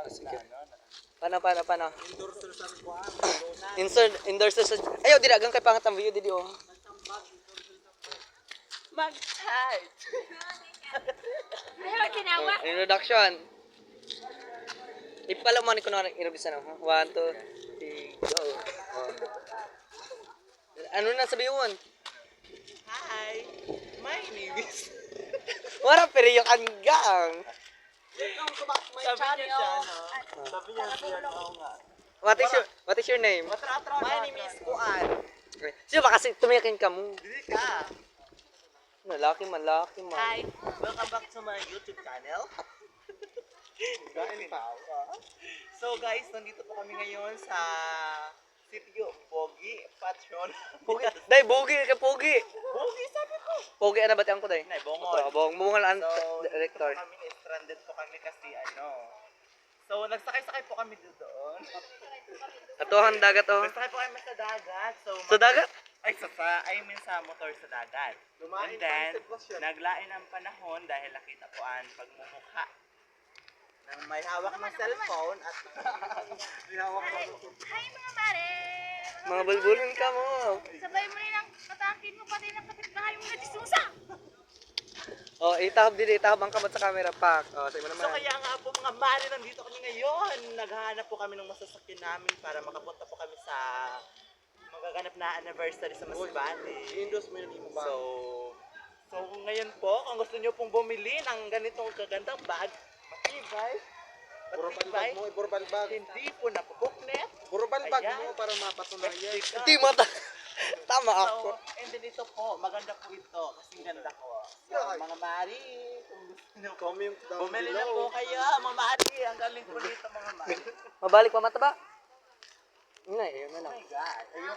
Sige. Paano? Endorser sa... Ayaw, diragang kay pangat ang view, didi, oh. Mag-tight! Ayaw, tinawa. Introduction. Ipala mo ni kuno introduce na. 1, 2, 3, go. Oh. Ano na sabihin? Hi! My name is... Wala pero yung anggang. Welcome to back to my channel! Sabi niya siya, oo nga. What is your name? My name is Kuan. Sino ba kasi tumiyakin ka mo? Dili ka! Laki man. Hi! Welcome back to my YouTube channel. So guys, nandito po kami ngayon sa sitio Pogi Passion. Pogi. Dai, Pogi ka Pogi. Pogi sabi ko! Pogi ana batang ko dai. Nay, bongol. Bungal an So, director. dito po kami, stranded po kami kasi So, nagsakay-sakay po kami doon. Ato ang dagat oh. Nagsakay po kami sa dagat. So, Sa dagat? Ay, I mean sa motor sa dagat. And then, naglain ang panahon dahil nakita po ang pagmumukha ng may hawak ng cellphone at may hawak Hi, ng hi mga mare. Mga bulbulon ka mo. Sabay mo rin ang katakin mo pati ng kapitbahay mo na disusa. Oh, itahab ang kamot sa camera pack. Oh, sa mo So naman. kaya nga po mga mare, nandito kami ngayon. Naghahanap po kami ng masasakyan namin para makapunta po kami sa magaganap na anniversary sa Masbate. Windows mo yun ba? So ngayon po, kung gusto nyo pong bumili ng ganitong kagandang bag, matibay, Puro balbag. hindi po napupuknet. Puro balbag Ayan. mo para mapatunayan. Hindi mata. Tama ako. So, and then ito po, maganda po ito, kasing ganda ko. So, mga mari, kung gusto nyo, Comment down bumili na below. po kayo, mga mari. Ang galing po dito, mga mari. Mabalik pa mata ba? Hindi, yun na Oh lang. my God. Ayun.